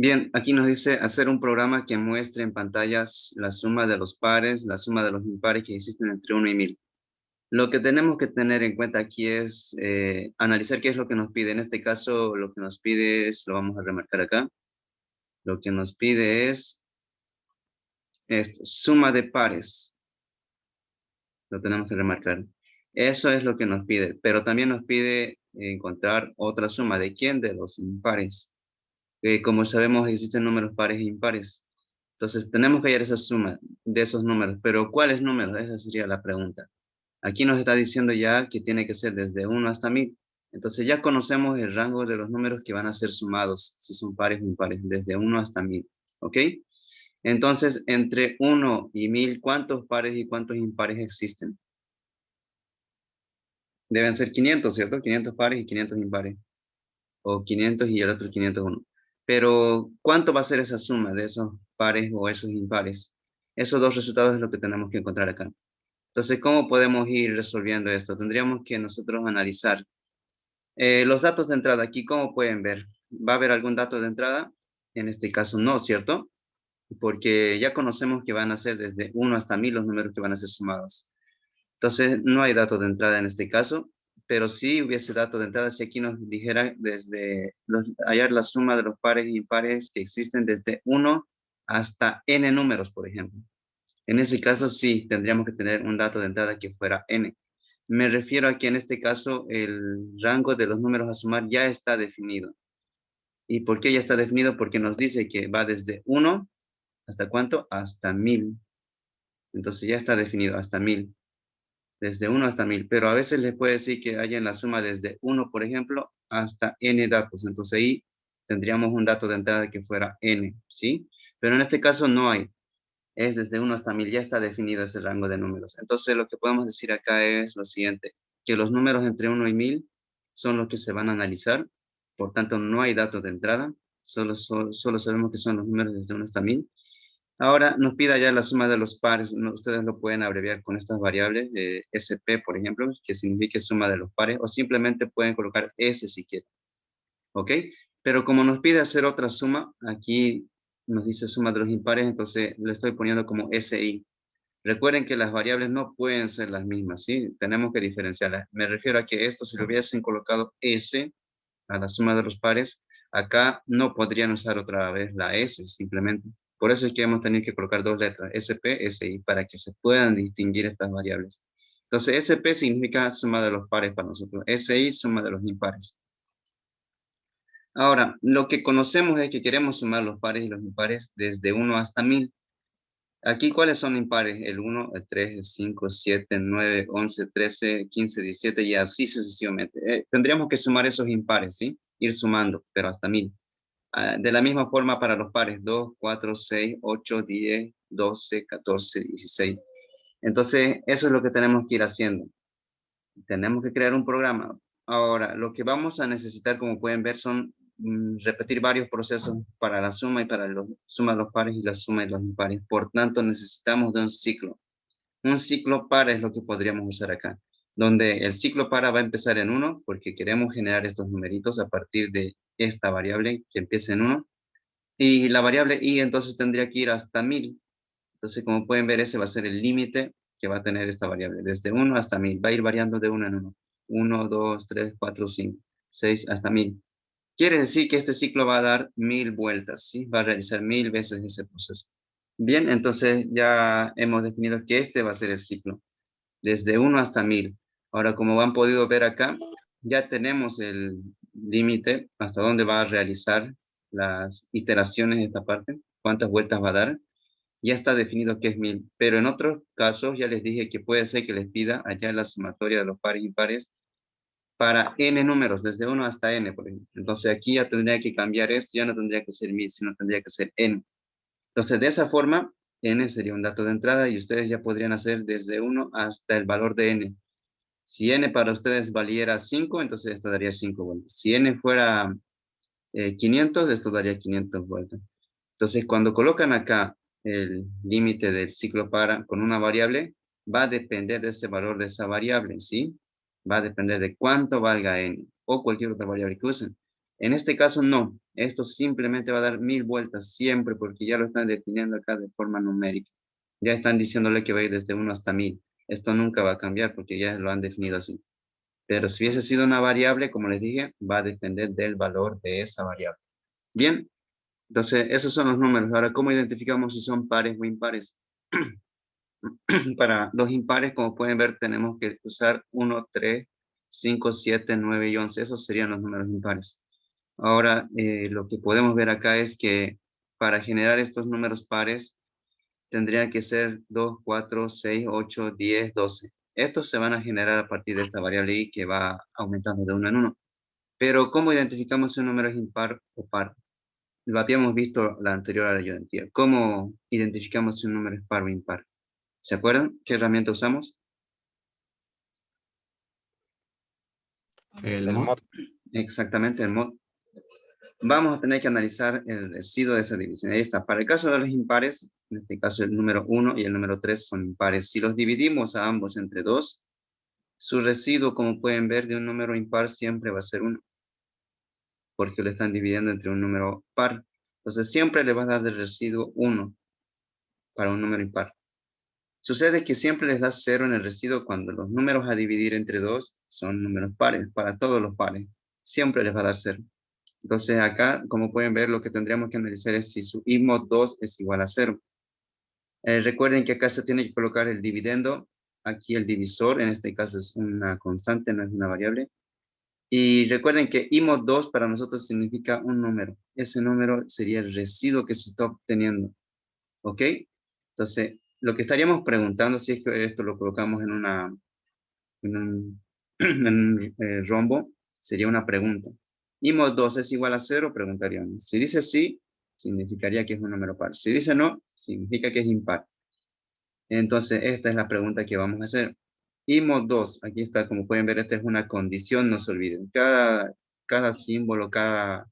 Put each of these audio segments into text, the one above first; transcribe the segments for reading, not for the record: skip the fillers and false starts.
Bien, aquí nos dice hacer un programa que muestre en pantallas la suma de los pares, la suma de los impares que existen entre 1 y 1000. Lo que tenemos que tener en cuenta aquí es analizar qué es lo que nos pide. En este caso, lo que nos pide es, lo vamos a remarcar acá, lo que nos pide es esto, suma de pares. Lo tenemos que remarcar. Eso es lo que nos pide, pero también nos pide encontrar otra suma. ¿De quién? De los impares. Como sabemos, existen números pares e impares. Entonces, tenemos que hallar esa suma de esos números. Pero, ¿cuáles números? Esa sería la pregunta. Aquí nos está diciendo ya que tiene que ser desde 1 hasta 1000. Entonces, ya conocemos el rango de los números que van a ser sumados, si son pares o impares, desde 1 hasta 1000. ¿Ok? Entonces, entre 1 y 1000, ¿cuántos pares y cuántos impares existen? Deben ser 500, ¿cierto? 500 pares y 500 impares. O 500 y el otro 501. Pero, ¿cuánto va a ser esa suma de esos pares o esos impares? Esos dos resultados es lo que tenemos que encontrar acá. Entonces, ¿cómo podemos ir resolviendo esto? Tendríamos que nosotros analizar los datos de entrada. Aquí, ¿cómo pueden ver? ¿Va a haber algún dato de entrada? En este caso, no, ¿cierto? Porque ya conocemos que van a ser desde 1 hasta 1000 los números que van a ser sumados. Entonces, no hay dato de entrada en este caso, pero si hubiese dato de entrada si aquí nos dijera hallar la suma de los pares y impares que existen desde 1 hasta n números, por ejemplo. En ese caso, sí, tendríamos que tener un dato de entrada que fuera n. Me refiero a que en este caso el rango de los números a sumar ya está definido. ¿Y por qué ya está definido? Porque nos dice que va desde 1, ¿hasta cuánto? Hasta 1000. Entonces ya está definido, hasta 1000. Desde 1 hasta 1000, pero a veces les puede decir que haya en la suma desde 1, por ejemplo, hasta n datos. Entonces ahí tendríamos un dato de entrada que fuera n, ¿sí? Pero en este caso no hay. Es desde 1 hasta 1000, ya está definido ese rango de números. Entonces lo que podemos decir acá es lo siguiente, que los números entre 1 y 1000 son los que se van a analizar, por tanto no hay datos de entrada, solo sabemos que son los números desde 1 hasta 1000. Ahora nos pida ya la suma de los pares. Ustedes lo pueden abreviar con estas variables, SP, por ejemplo, que significa suma de los pares, o simplemente pueden colocar S si quieren. ¿Ok? Pero como nos pide hacer otra suma, aquí nos dice suma de los impares, entonces le estoy poniendo como SI. Recuerden que las variables no pueden ser las mismas, ¿sí? Tenemos que diferenciarlas. Me refiero a que esto, si lo hubiesen colocado S a la suma de los pares, acá no podrían usar otra vez la S, simplemente. Por eso es que vamos a tener que colocar dos letras, SP, SI, para que se puedan distinguir estas variables. Entonces, SP significa suma de los pares para nosotros, SI, suma de los impares. Ahora, lo que conocemos es que queremos sumar los pares y los impares desde 1 hasta 1000. Aquí, ¿cuáles son impares? El 1, el 3, el 5, el 7, el 9, 11, 13, 15, 17 y así sucesivamente. Tendríamos que sumar esos impares, ¿sí? Ir sumando, pero hasta 1000. De la misma forma para los pares, 2, 4, 6, 8, 10, 12, 14, 16. Entonces, eso es lo que tenemos que ir haciendo. Tenemos que crear un programa. Ahora, lo que vamos a necesitar, como pueden ver, son repetir varios procesos para la suma y para la suma de los pares y la suma de los impares. Por tanto, necesitamos de un ciclo. Un ciclo para es lo que podríamos usar acá, donde el ciclo para va a empezar en 1, porque queremos generar estos numeritos a partir de esta variable que empieza en 1, y la variable i entonces tendría que ir hasta 1000. Entonces, como pueden ver, ese va a ser el límite que va a tener esta variable, desde 1 hasta 1000. Va a ir variando de 1 en 1. 1, 2, 3, 4, 5, 6 hasta 1000. Quiere decir que este ciclo va a dar 1000 vueltas, ¿sí? Va a realizar 1000 veces ese proceso. Bien, entonces ya hemos definido que este va a ser el ciclo, desde 1 hasta 1000. Ahora, como han podido ver acá, ya tenemos el límite hasta dónde va a realizar las iteraciones de esta parte, cuántas vueltas va a dar. Ya está definido que es 1000, pero en otros casos ya les dije que puede ser que les pida allá la sumatoria de los pares y impares para n números, desde 1 hasta n, por ejemplo. Entonces aquí ya tendría que cambiar esto, ya no tendría que ser 1000, sino tendría que ser n. Entonces de esa forma, n sería un dato de entrada y ustedes ya podrían hacer desde 1 hasta el valor de n. Si n para ustedes valiera 5, entonces esto daría 5 vueltas. Si n fuera 500, esto daría 500 vueltas. Entonces, cuando colocan acá el límite del ciclo para con una variable, va a depender de ese valor de esa variable, ¿sí? Va a depender de cuánto valga n o cualquier otra variable que usen. En este caso no, esto simplemente va a dar 1000 vueltas siempre porque ya lo están definiendo acá de forma numérica. Ya están diciéndole que va a ir desde 1 hasta 1000. Esto nunca va a cambiar porque ya lo han definido así. Pero si hubiese sido una variable, como les dije, va a depender del valor de esa variable. Bien, entonces esos son los números. Ahora, ¿cómo identificamos si son pares o impares? Para los impares, como pueden ver, tenemos que usar 1, 3, 5, 7, 9 y 11. Esos serían los números impares. Ahora, lo que podemos ver acá es que para generar estos números pares, tendría que ser 2, 4, 6, 8, 10, 12. Estos se van a generar a partir de esta variable i que va aumentando de uno en uno. Pero, ¿cómo identificamos si un número es impar o par? Lo habíamos visto la anterior ayudantía. ¿Cómo identificamos si un número es par o impar? ¿Se acuerdan qué herramienta usamos? El El mod. mod. Exactamente, el mod. Vamos a tener que analizar el residuo de esa división. Ahí está. Para el caso de los impares, en este caso el número 1 y el número 3 son impares. Si los dividimos a ambos entre 2, su residuo, como pueden ver, de un número impar siempre va a ser 1, porque lo están dividiendo entre un número par. Entonces siempre le va a dar de residuo 1 para un número impar. Sucede que siempre les da 0 en el residuo cuando los números a dividir entre 2 son números pares, para todos los pares. Siempre les va a dar 0. Entonces acá, como pueden ver, lo que tendríamos que analizar es si su i mod 2 es igual a 0. Recuerden que acá se tiene que colocar el dividendo, aquí el divisor, en este caso es una constante, no es una variable. Y recuerden que i mod 2 para nosotros significa un número. Ese número sería el residuo que se está obteniendo. ¿Ok? Entonces, lo que estaríamos preguntando, si es que esto lo colocamos en un, en un rombo, sería una pregunta. ¿I mod 2 es igual a 0? Preguntaríamos. Si dice sí, significaría que es un número par. Si dice no, significa que es impar. Entonces, esta es la pregunta que vamos a hacer. I mod 2, aquí está, como pueden ver, esta es una condición, no se olviden. Cada símbolo, cada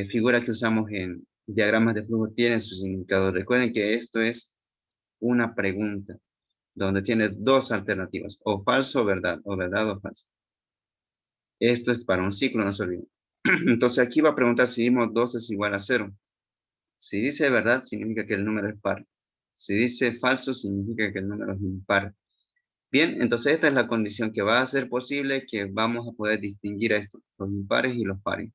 figura que usamos en diagramas de flujo tiene su significado. Recuerden que esto es una pregunta, donde tiene dos alternativas, o falso o verdad, o falso. Esto es para un ciclo, no se olviden. Entonces aquí va a preguntar si i mod 2 es igual a 0. Si dice verdad, significa que el número es par. Si dice falso, significa que el número es impar. Bien, entonces esta es la condición que va a hacer posible que vamos a poder distinguir a estos, los impares y los pares.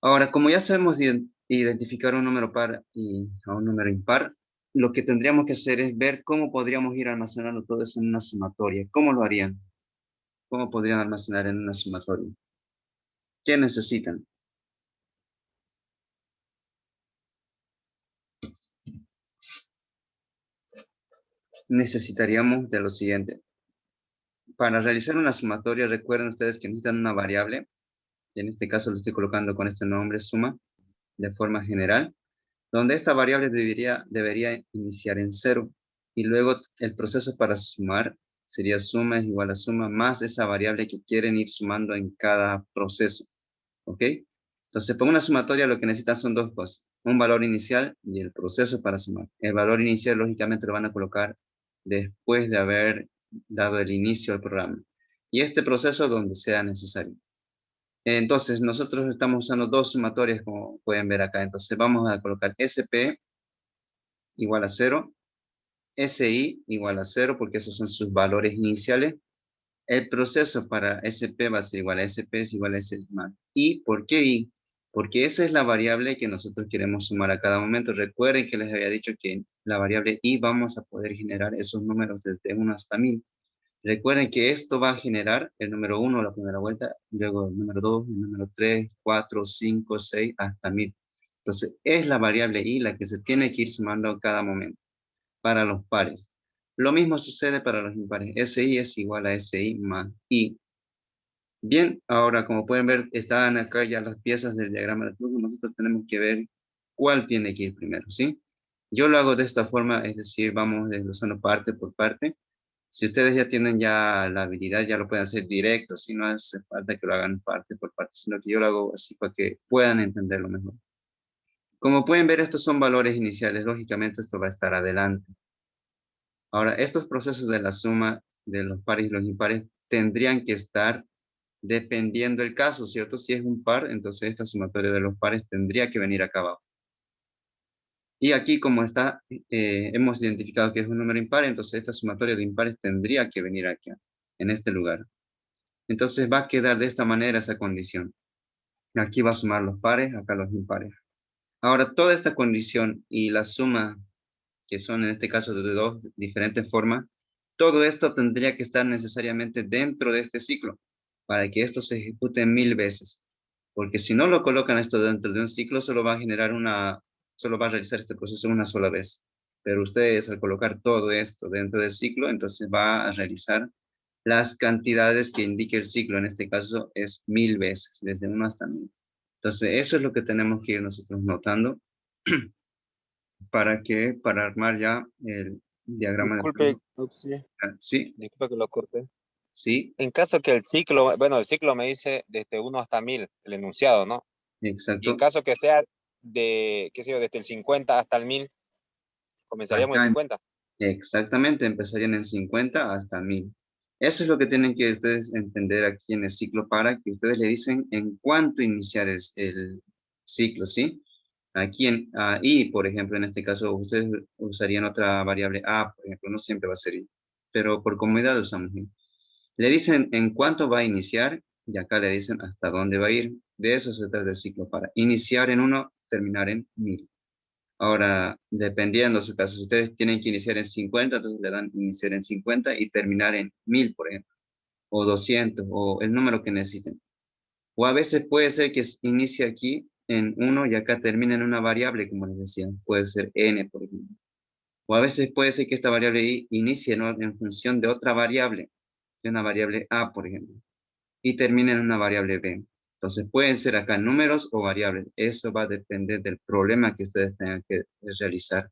Ahora, como ya sabemos identificar un número par y a un número impar, lo que tendríamos que hacer es ver cómo podríamos ir almacenando todo eso en una sumatoria. ¿Cómo lo harían? ¿Cómo podrían almacenar en una sumatoria? ¿Qué necesitan? Necesitaríamos de lo siguiente. Para realizar una sumatoria, recuerden ustedes que necesitan una variable, y en este caso lo estoy colocando con este nombre, suma, de forma general, donde esta variable debería iniciar en 0, y luego el proceso para sumar sería suma es igual a suma más esa variable que quieren ir sumando en cada proceso, ¿ok? Entonces, para una sumatoria lo que necesitan son dos cosas, un valor inicial y el proceso para sumar. El valor inicial, lógicamente, lo van a colocar después de haber dado el inicio al programa. Y este proceso donde sea necesario. Entonces, nosotros estamos usando dos sumatorias, como pueden ver acá. Entonces, vamos a colocar SP igual a 0, SI igual a 0, porque esos son sus valores iniciales. El proceso para SP va a ser igual a SP es igual a S más. ¿Y por qué I? Porque esa es la variable que nosotros queremos sumar a cada momento. Recuerden que les había dicho que la variable I vamos a poder generar esos números desde 1 hasta 1000. Recuerden que esto va a generar el número 1 la primera vuelta, luego el número 2, el número 3, 4, 5, 6, hasta 1000. Entonces, es la variable I la que se tiene que ir sumando a cada momento para los pares. Lo mismo sucede para los impares. SI es igual a SI más I. Bien, ahora como pueden ver, están acá ya las piezas del diagrama de flujo. Nosotros tenemos que ver cuál tiene que ir primero, ¿sí? Yo lo hago de esta forma, es decir, vamos desglosando parte por parte. Si ustedes ya tienen ya la habilidad, ya lo pueden hacer directo, si no hace falta que lo hagan parte por parte, sino que yo lo hago así para que puedan entenderlo mejor. Como pueden ver, estos son valores iniciales. Lógicamente, esto va a estar adelante. Ahora, estos procesos de la suma de los pares y los impares tendrían que estar dependiendo el caso, ¿cierto? Si es un par, entonces esta sumatoria de los pares tendría que venir acá abajo. Y aquí como está, hemos identificado que es un número impar, entonces esta sumatoria de impares tendría que venir aquí, en este lugar. Entonces va a quedar de esta manera esa condición. Aquí va a sumar los pares, acá los impares. Ahora, toda esta condición y la suma, que son en este caso de dos diferentes formas, todo esto tendría que estar necesariamente dentro de este ciclo, para que esto se ejecute 1000 veces. Porque si no lo colocan esto dentro de un ciclo, solo va a generar solo va a realizar este proceso una sola vez. Pero ustedes al colocar todo esto dentro del ciclo, entonces va a realizar las cantidades que indique el ciclo. En este caso es 1000 veces, desde 1 hasta 1000. Entonces eso es lo que tenemos que ir nosotros notando para armar ya el diagrama de Disculpe, flujo. sí, Sí, disculpe que lo corte. sí, En caso que el ciclo, bueno, el ciclo me dice desde 1 hasta 1000, el enunciado, ¿no? Y en exacto. caso que sea de, qué sé yo, desde el 50 hasta el 1000, comenzaríamos en Acá 50. exactamente empezarían en 50 hasta 1000. Eso es lo que tienen que ustedes entender aquí en el ciclo para que ustedes le dicen en cuánto iniciar el ciclo, ¿sí? Aquí en I, por ejemplo, en este caso, ustedes usarían otra variable A, por ejemplo, no siempre va a ser I, pero por comodidad usamos I. Le dicen en cuánto va a iniciar y acá le dicen hasta dónde va a ir. De eso se trata el ciclo para iniciar en 1, terminar en 1000. Ahora, dependiendo de su caso, si ustedes tienen que iniciar en 50, entonces le dan iniciar en 50 y terminar en 1000, por ejemplo, o 200, o el número que necesiten. O a veces puede ser que inicie aquí en 1 y acá termine en una variable, como les decía, puede ser n, por ejemplo. O a veces puede ser que esta variable i inicie, ¿no?, en función de otra variable, de una variable a, por ejemplo, y termine en una variable b. Entonces pueden ser acá números o variables. Eso va a depender del problema que ustedes tengan que realizar.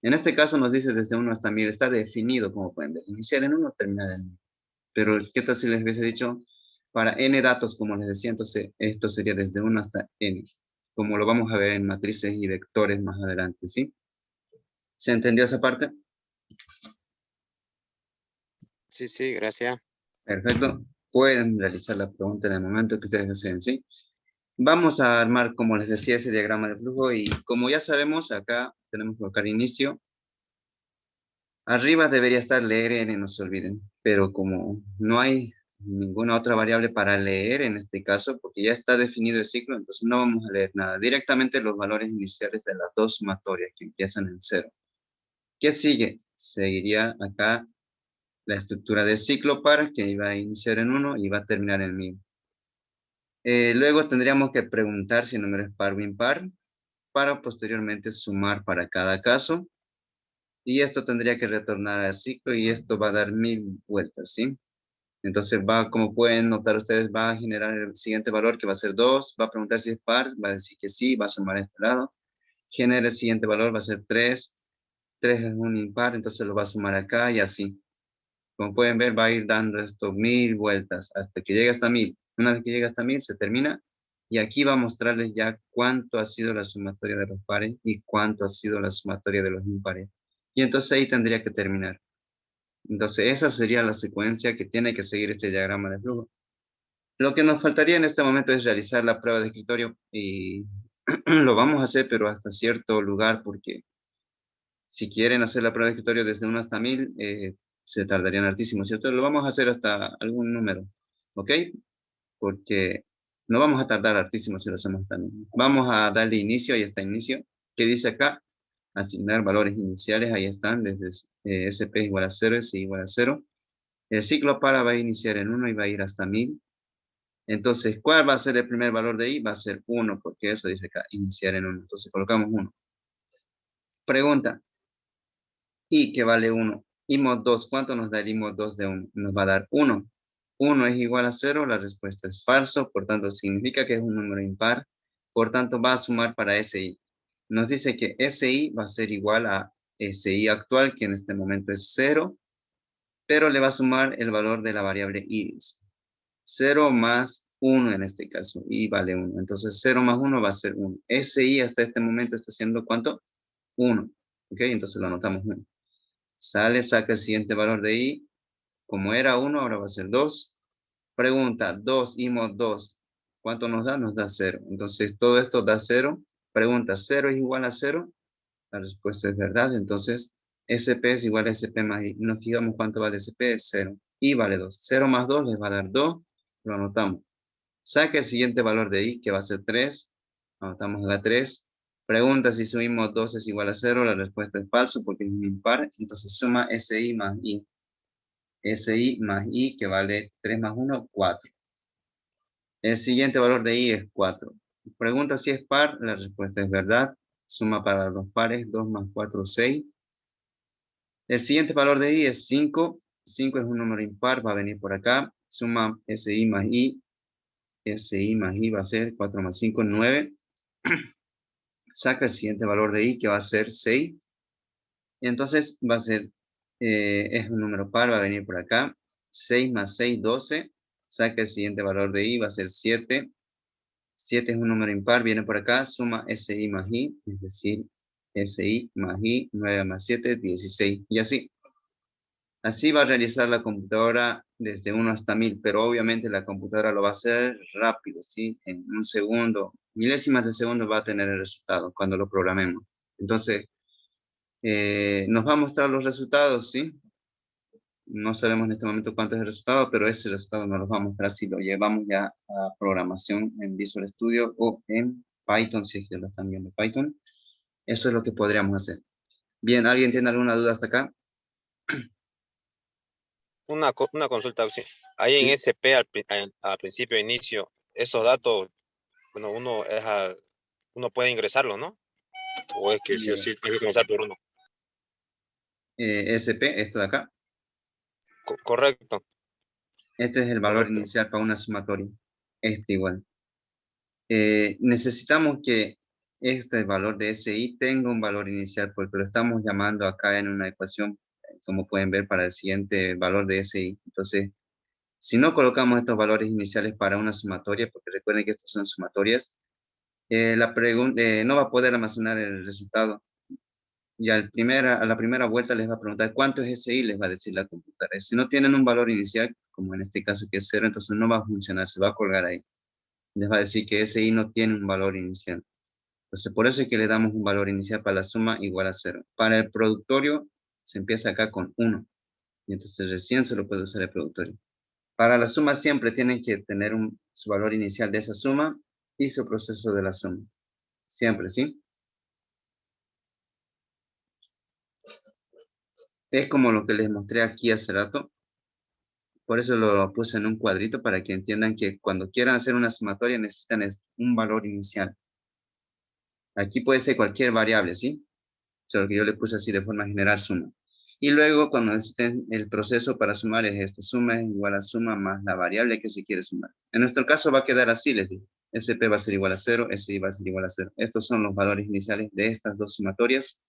En este caso nos dice desde 1 hasta 1000, está definido, como pueden ver, iniciar en 1, terminar en 1000. Pero, ¿qué tal si les hubiese dicho para n datos, como les decía? Entonces, esto sería desde 1 hasta n, como lo vamos a ver en matrices y vectores más adelante, ¿sí? ¿Se entendió esa parte? Sí, sí, gracias. Perfecto. Pueden realizar la pregunta en el momento que ustedes deseen, ¿sí? Vamos a armar, como les decía, ese diagrama de flujo y como ya sabemos, acá tenemos que colocar inicio. Arriba debería estar leer n, no se olviden, pero como no hay ninguna otra variable para leer en este caso, porque ya está definido el ciclo, entonces no vamos a leer nada. Directamente los valores iniciales de las dos sumatorias que empiezan en 0. ¿Qué sigue? Seguiría acá la estructura del ciclo para que iba a iniciar en 1 y va a terminar en 1000. Luego tendríamos que preguntar si el número es par o impar para posteriormente sumar para cada caso. Y esto tendría que retornar al ciclo y esto va a dar 1000 vueltas, ¿sí? Entonces va, como pueden notar ustedes, va a generar el siguiente valor que va a ser 2, va a preguntar si es par, va a decir que sí, va a sumar a este lado. Genera el siguiente valor, va a ser 3, 3 es un impar, entonces lo va a sumar acá y así. Como pueden ver, va a ir dando esto 1000 vueltas hasta que llegue hasta 1000. Una vez que llega hasta 1000, se termina. Y aquí va a mostrarles ya cuánto ha sido la sumatoria de los pares y cuánto ha sido la sumatoria de los impares. Y entonces ahí tendría que terminar. Entonces esa sería la secuencia que tiene que seguir este diagrama de flujo. Lo que nos faltaría en este momento es realizar la prueba de escritorio y lo vamos a hacer, pero hasta cierto lugar, porque si quieren hacer la prueba de escritorio desde 1 hasta 1000, se tardarían altísimo, ¿cierto? Lo vamos a hacer hasta algún número, ¿ok? Porque no vamos a tardar altísimo si lo hacemos hasta 1000. Vamos a darle inicio, ahí está inicio. ¿Qué dice acá? Asignar valores iniciales, ahí están, desde SP igual a 0, S igual a 0. El ciclo para va a iniciar en 1 y va a ir hasta 1000. Entonces, ¿cuál va a ser el primer valor de I? Va a ser 1, porque eso dice acá, iniciar en 1. Entonces, colocamos 1. Pregunta, I que vale 1. I mod 2, ¿cuánto nos da el I mod 2 de 1? Nos va a dar 1. 1 es igual a 0, la respuesta es falso, por tanto significa que es un número impar, por tanto va a sumar para SI. Nos dice que SI va a ser igual a SI actual, que en este momento es 0, pero le va a sumar el valor de la variable I. 0 más 1 en este caso, I vale 1. Entonces 0 más 1 va a ser 1. SI hasta este momento está haciendo ¿cuánto? 1. ¿Ok? Entonces lo anotamos 1. Sale, saca el siguiente valor de I. Como era 1, ahora va a ser 2. Pregunta, 2 y mod 2. ¿Cuánto nos da? Nos da 0. Entonces, todo esto da 0. Pregunta, ¿0 es igual a 0? La respuesta es verdad. Entonces, SP es igual a SP más I. Nos fijamos cuánto vale SP, es 0. I vale 2. 0 más 2 les va a dar 2. Lo anotamos. Saca el siguiente valor de I, que va a ser 3. Anotamos la 3. Pregunta si subimos 2 es igual a 0. La respuesta es falso porque es un impar. Entonces, suma SI más I. SI más I, que vale 3 más 1, 4. El siguiente valor de I es 4. Pregunta si es par, la respuesta es verdad. Suma para los pares, 2 más 4, 6. El siguiente valor de I es 5. 5 es un número impar, va a venir por acá. Suma SI más I. SI más I va a ser 4 más 5, 9. Saca el siguiente valor de I, que va a ser 6. Entonces va a ser, es un número par, va a venir por acá. 6 más 6, 12. Saca el siguiente valor de I, va a ser 7. 7 es un número impar, viene por acá, suma SI más I, es decir, SI más I, 9 más 7, 16, y así. Así va a realizar la computadora desde 1 hasta 1000, pero obviamente la computadora lo va a hacer rápido, ¿sí? En un segundo, milésimas de segundo va a tener el resultado cuando lo programemos. Entonces, nos va a mostrar los resultados, ¿sí? No sabemos en este momento cuánto es el resultado, pero ese resultado nos lo va a mostrar si lo llevamos ya a programación en Visual Studio o en Python, si es que lo están viendo Python. Eso es lo que podríamos hacer. Bien, ¿alguien tiene alguna duda hasta acá? Una consulta, sí. Ahí en Sí. SP al principio, inicio, esos datos, bueno, uno puede ingresarlo, ¿no? O es que sí o Eh, sí tiene que comenzar por uno. SP, esto de acá. Correcto, Este es el valor correcto. inicial para una sumatoria. Este igual. Necesitamos que este valor de SI tenga un valor inicial porque lo estamos llamando acá en una ecuación, como pueden ver, para el siguiente valor de SI. Entonces, si no colocamos estos valores iniciales para una sumatoria, porque recuerden que estas son sumatorias, no va a poder almacenar el resultado. Y a la primera vuelta les va a preguntar cuánto es SI, les va a decir la computadora. Si no tienen un valor inicial, como en este caso que es 0, entonces no va a funcionar, se va a colgar ahí. Les va a decir que SI no tiene un valor inicial. Entonces, por eso es que le damos un valor inicial para la suma igual a 0. Para el productorio, se empieza acá con 1. Y entonces recién se lo puede usar el productorio. Para la suma siempre tienen que tener su valor inicial de esa suma y su proceso de la suma. Siempre, ¿sí? Es como lo que les mostré aquí hace rato. Por eso lo puse en un cuadrito para que entiendan que cuando quieran hacer una sumatoria necesitan un valor inicial. Aquí puede ser cualquier variable, ¿sí? Solo que yo le puse así de forma general suma. Y luego cuando necesiten el proceso para sumar es esto. Suma es igual a suma más la variable que se quiere sumar. En nuestro caso va a quedar así, les digo. SP va a ser igual a 0, SI va a ser igual a 0. Estos son los valores iniciales de estas dos sumatorias.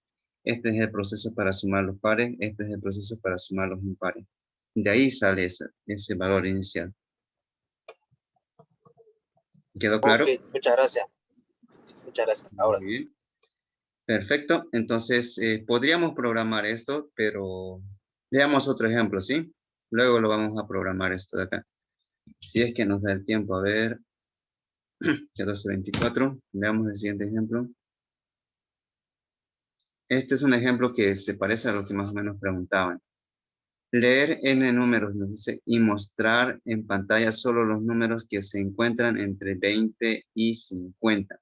Este es el proceso para sumar los pares. Este es el proceso para sumar los impares. De ahí sale ese valor inicial. ¿Quedó Ok, claro? muchas gracias. Muchas gracias. Muy Ahora, bien. Perfecto. Entonces, podríamos programar esto, pero veamos otro ejemplo, ¿sí? Luego lo vamos a programar esto de acá. Si es que nos da el tiempo, a ver, 14:24. Veamos el siguiente ejemplo. Este es un ejemplo que se parece a lo que más o menos preguntaban. Leer n números, nos dice, y mostrar en pantalla solo los números que se encuentran entre 20 y 50.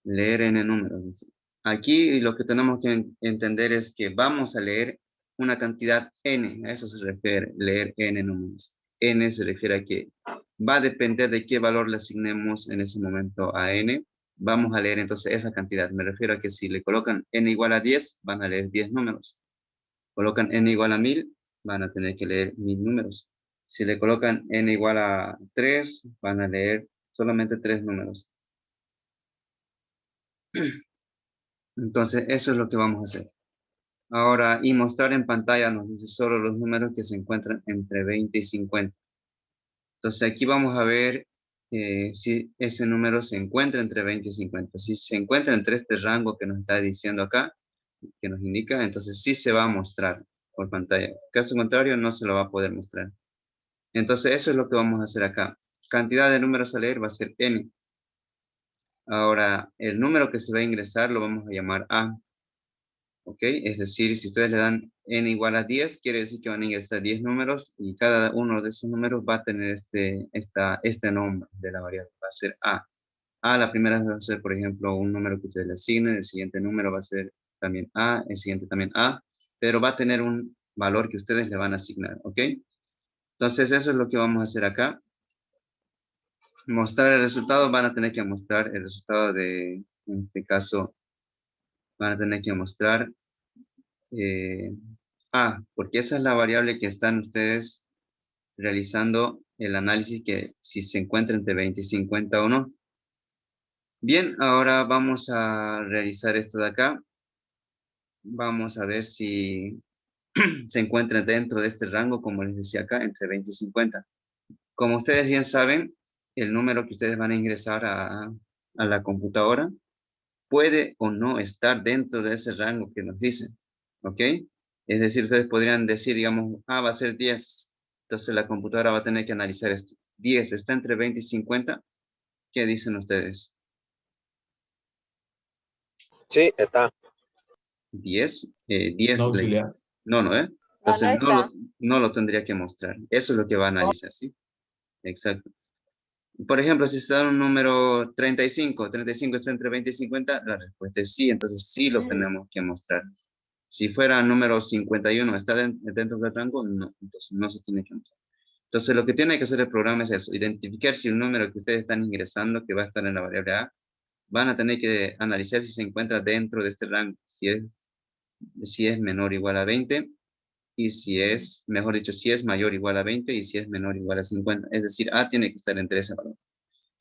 Leer n números, dice. Aquí lo que tenemos que entender es que vamos a leer una cantidad n, a eso se refiere, leer n números. N se refiere a que va a depender de qué valor le asignemos en ese momento a n. Vamos a leer entonces esa cantidad. Me refiero a que si le colocan n igual a 10, van a leer 10 números. Colocan n igual a 1000, van a tener que leer 1000 números. Si le colocan n igual a 3, van a leer solamente 3 números. Entonces, eso es lo que vamos a hacer. Ahora, y mostrar en pantalla nos dice solo los números que se encuentran entre 20 y 50. Entonces, aquí vamos a ver si ese número se encuentra entre 20 y 50. Si se encuentra entre este rango que nos está diciendo acá, que nos indica, entonces sí se va a mostrar por pantalla. Caso contrario, no se lo va a poder mostrar. Entonces, eso es lo que vamos a hacer acá. Cantidad de números a leer va a ser n. Ahora, el número que se va a ingresar lo vamos a llamar a. ¿Ok? Es decir, si ustedes le dan n igual a 10, quiere decir que van a ingresar 10 números y cada uno de esos números va a tener este nombre de la variable. Va a ser a. A, la primera va a ser, por ejemplo, un número que ustedes le asignen, el siguiente número va a ser también A, el siguiente también A, pero va a tener un valor que ustedes le van a asignar, ¿ok? Entonces, eso es lo que vamos a hacer acá. Mostrar el resultado, van a tener que mostrar el resultado en este caso, van a tener que mostrar A, porque esa es la variable que están ustedes realizando el análisis que si se encuentra entre 20 y 50 o no. Bien, ahora vamos a realizar esto de acá. Vamos a ver si se encuentra dentro de este rango, como les decía acá, entre 20 y 50. Como ustedes bien saben, el número que ustedes van a ingresar a la computadora puede o no estar dentro de ese rango que nos dicen, ¿ok? Es decir, ustedes podrían decir, digamos, va a ser 10. Entonces la computadora va a tener que analizar esto. 10 está entre 20 y 50. ¿Qué dicen ustedes? Sí, está. 10, No 10 auxiliar. no, no, ¿eh? No, no Entonces está. no lo tendría que mostrar. Eso es lo que va a analizar, ¿sí? Exacto. Por ejemplo, si se da un número 35 está entre 20 y 50, la respuesta es sí, entonces sí lo tenemos que mostrar. Si fuera número 51, ¿está dentro del rango? No, entonces no se tiene que mostrar. Entonces lo que tiene que hacer el programa es eso, identificar si el número que ustedes están ingresando, que va a estar en la variable A, van a tener que analizar si se encuentra dentro de este rango, si es menor o igual a 20, y si es, mejor dicho, si es mayor o igual a 20 y si es menor o igual a 50. Es decir, A tiene que estar entre ese valor.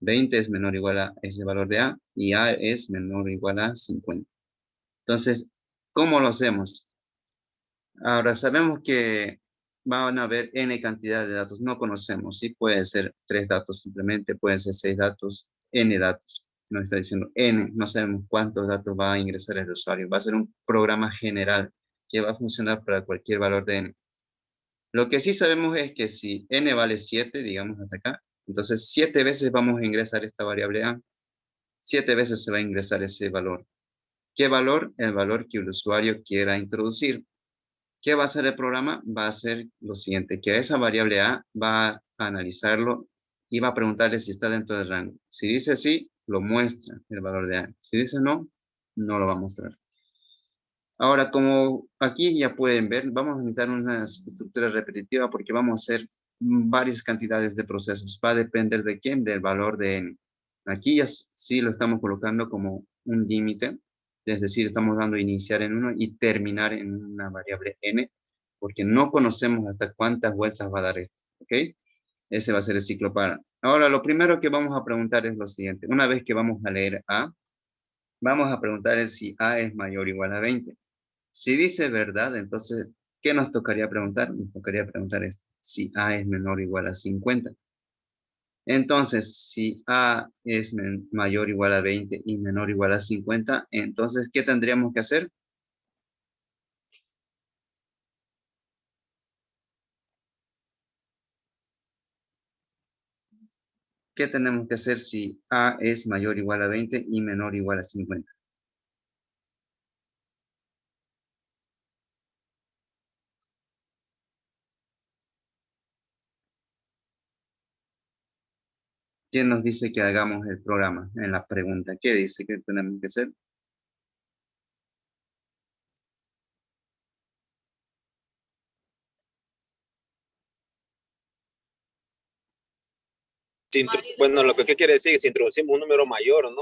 20 es menor o igual a ese valor de A y A es menor o igual a 50. Entonces, ¿cómo lo hacemos? Ahora sabemos que van a haber n cantidad de datos, no conocemos, ¿sí? Puede ser 3 datos simplemente, pueden ser 6 datos, n datos. Nos está diciendo n, no sabemos cuántos datos va a ingresar el usuario. Va a ser un programa general que va a funcionar para cualquier valor de n. Lo que sí sabemos es que si n vale 7, digamos hasta acá, entonces 7 veces vamos a ingresar esta variable a, 7 veces se va a ingresar ese valor. ¿Qué valor? El valor que el usuario quiera introducir. ¿Qué va a hacer el programa? Va a hacer lo siguiente, que a esa variable a va a analizarlo y va a preguntarle si está dentro del rango. Si dice sí, lo muestra el valor de a. Si dice no, no lo va a mostrar. Ahora, como aquí ya pueden ver, vamos a necesitar una estructura repetitiva porque vamos a hacer varias cantidades de procesos. Va a depender de quién, del valor de n. Aquí ya sí lo estamos colocando como un límite, es decir, estamos dando iniciar en uno y terminar en una variable n, porque no conocemos hasta cuántas vueltas va a dar esto, ¿ok? Ese va a ser el ciclo para. Ahora, lo primero que vamos a preguntar es lo siguiente. Una vez que vamos a leer a, vamos a preguntar si a es mayor o igual a 20. Si dice verdad, entonces, ¿qué nos tocaría preguntar? Nos tocaría preguntar esto, si A es menor o igual a 50. Entonces, si A es mayor o igual a 20 y menor o igual a 50, entonces, ¿qué tendríamos que hacer? ¿Qué tenemos que hacer si A es mayor o igual a 20 y menor o igual a 50? ¿Quién nos dice que hagamos el programa en la pregunta? ¿Qué dice que tenemos que hacer? Bueno, lo que ¿qué quiere decir? Si introducimos un número mayor, ¿no?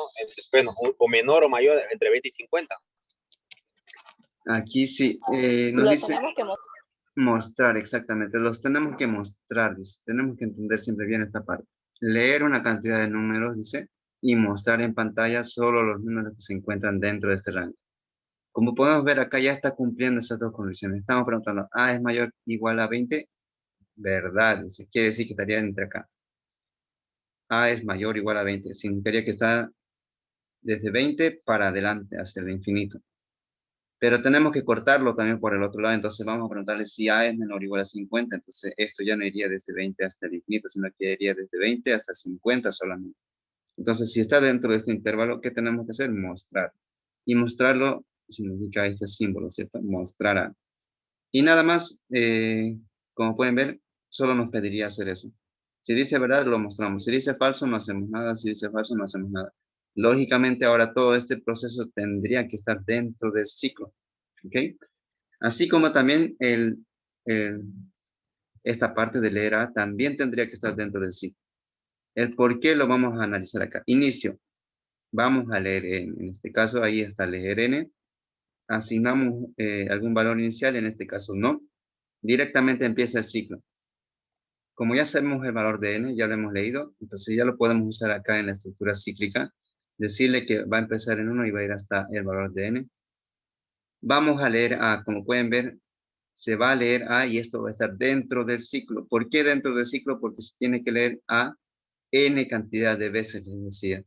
Bueno, o menor o mayor entre 20 y 50. Aquí sí, nos Lo dice tenemos que mostrar. mostrar, exactamente. Los tenemos que mostrar, dice. Tenemos que entender siempre bien esta parte. Leer una cantidad de números, dice, y mostrar en pantalla solo los números que se encuentran dentro de este rango. Como podemos ver acá ya está cumpliendo esas dos condiciones. Estamos preguntando, A es mayor o igual a 20, verdad, dice. Quiere decir que estaría entre acá. A es mayor o igual a 20, significaría que está desde 20 para adelante, hasta el infinito. Pero tenemos que cortarlo también por el otro lado, entonces vamos a preguntarle si A es menor o igual a 50, entonces esto ya no iría desde 20 hasta el infinito, sino que iría desde 20 hasta 50 solamente. Entonces, si está dentro de este intervalo, ¿qué tenemos que hacer? Mostrar. Y mostrarlo significa este símbolo, ¿cierto? Mostrar A. Y nada más, como pueden ver, solo nos pediría hacer eso. Si dice verdad, lo mostramos. Si dice falso, no hacemos nada. Si dice falso, no hacemos nada. Lógicamente, ahora todo este proceso tendría que estar dentro del ciclo. ¿Ok? Así como también el- esta parte de leer A también tendría que estar dentro del ciclo. El por qué lo vamos a analizar acá. Inicio. Vamos a leer N. En este caso, ahí está leer N. Asignamos algún valor inicial, en este caso no. Directamente empieza el ciclo. Como ya sabemos el valor de N, ya lo hemos leído, entonces ya lo podemos usar acá en la estructura cíclica. Decirle que va a empezar en 1 y va a ir hasta el valor de N. Vamos a leer A. Como pueden ver, se va a leer A y esto va a estar dentro del ciclo. ¿Por qué dentro del ciclo? Porque se tiene que leer A N cantidad de veces, les decía.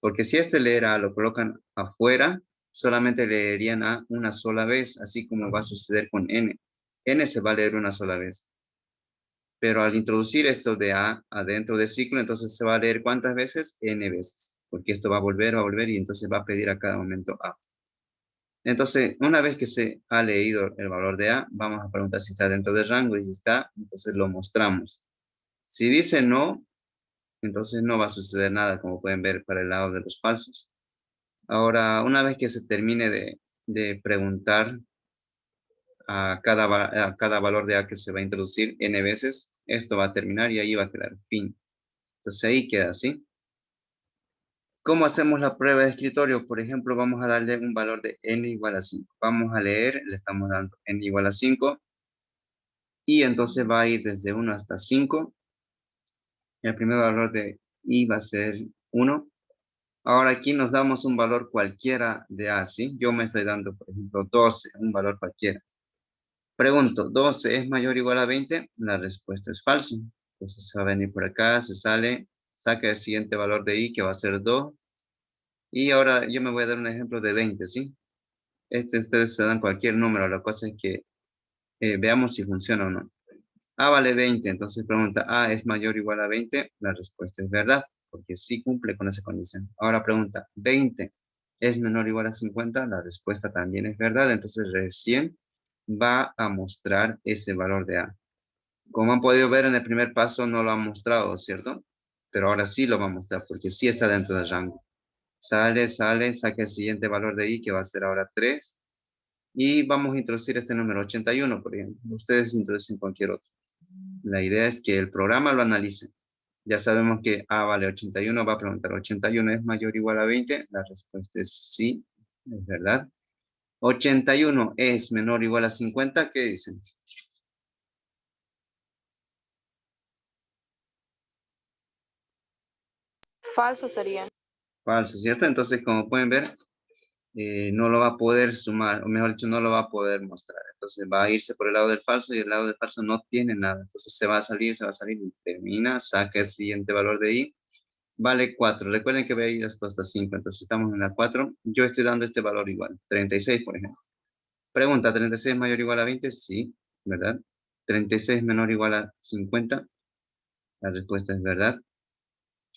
Porque si este leer A lo colocan afuera, solamente leerían A una sola vez, así como va a suceder con N. N se va a leer una sola vez. Pero al introducir esto de A adentro del ciclo, entonces se va a leer ¿cuántas veces? N veces. Porque esto va a volver y entonces va a pedir a cada momento A. Entonces, una vez que se ha leído el valor de A, vamos a preguntar si está dentro del rango y si está, entonces lo mostramos. Si dice no, entonces no va a suceder nada, como pueden ver para el lado de los falsos. Ahora, una vez que se termine de preguntar a cada valor de A que se va a introducir n veces, esto va a terminar y ahí va a quedar fin. Entonces ahí queda así. ¿Cómo hacemos la prueba de escritorio? Por ejemplo, vamos a darle un valor de n igual a 5. Vamos a leer, le estamos dando n igual a 5 y entonces va a ir desde 1 hasta 5. El primer valor de i va a ser 1. Ahora aquí nos damos un valor cualquiera de A, ¿sí? Yo me estoy dando, por ejemplo, 12, un valor cualquiera. Pregunto, ¿12 es mayor o igual a 20? La respuesta es falso. Entonces se va a venir por acá, se sale, saca el siguiente valor de i que va a ser 2. Y ahora yo me voy a dar un ejemplo de 20, ¿sí? Ustedes se dan cualquier número, la cosa es que veamos si funciona o no. A vale 20, entonces pregunta, ¿A es mayor o igual a 20? La respuesta es verdad, porque sí cumple con esa condición. Ahora pregunta, ¿20 es menor o igual a 50? La respuesta también es verdad, entonces recién va a mostrar ese valor de A. Como han podido ver en el primer paso no lo ha mostrado, ¿cierto? Pero ahora sí lo va a mostrar porque sí está dentro del rango. Sale, sale, saca el siguiente valor de i que va a ser ahora 3. Y vamos a introducir este número 81, por ejemplo. Ustedes introducen cualquier otro. La idea es que el programa lo analice. Ya sabemos que A vale 81, va a preguntar, ¿81 es mayor o igual a 20? La respuesta es sí, es verdad. 81 es menor o igual a 50, ¿qué dicen? Falso sería. Falso, ¿cierto? Entonces, como pueden ver, no lo va a poder sumar, o mejor dicho, no lo va a poder mostrar. Entonces va a irse por el lado del falso y el lado del falso no tiene nada. Entonces se va a salir y termina, saca el siguiente valor de i, vale 4. Recuerden que voy a ir hasta 5, entonces estamos en la 4. Yo estoy dando este valor igual, 36 por ejemplo. Pregunta, ¿36 es mayor o igual a 20? Sí, ¿verdad? ¿36 es menor o igual a 50? La respuesta es verdad.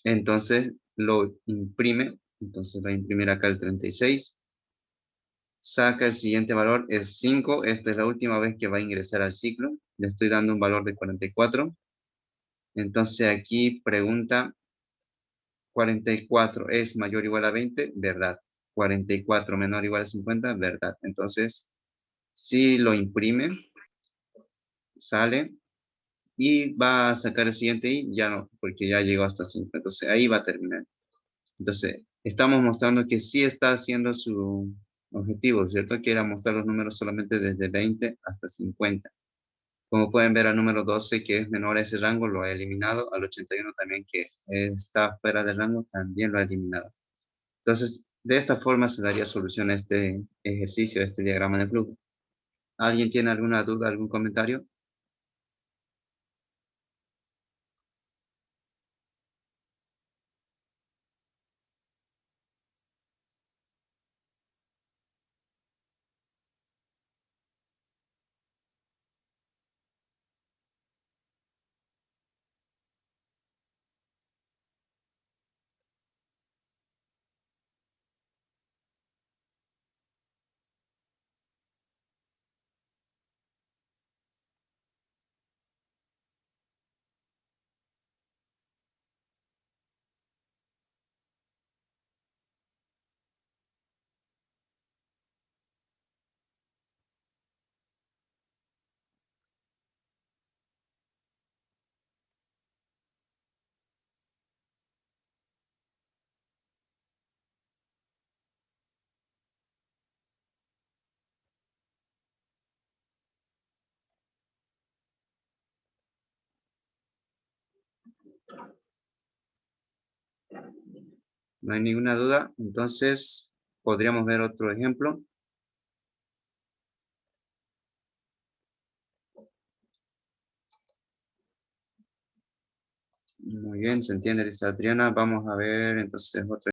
Entonces lo imprime, entonces va a imprimir acá el 36. Saca el siguiente valor, es 5. Esta es la última vez que va a ingresar al ciclo. Le estoy dando un valor de 44. Entonces aquí pregunta, 44 es mayor o igual a 20, verdad. 44 menor o igual a 50, verdad. Entonces, si lo imprime, sale y va a sacar el siguiente y ya no, porque ya llegó hasta 5. Entonces ahí va a terminar. Entonces, estamos mostrando que sí está haciendo su objetivo, ¿cierto? Que era mostrar los números solamente desde 20 hasta 50. Como pueden ver, al número 12, que es menor a ese rango, lo ha eliminado. Al 81 también, que está fuera del rango, también lo ha eliminado. Entonces, de esta forma se daría solución a este ejercicio, a este diagrama de flujo. ¿Alguien tiene alguna duda, algún comentario? No hay ninguna duda. Entonces, podríamos ver otro ejemplo. Muy bien, se entiende, dice Adriana. Vamos a ver entonces otro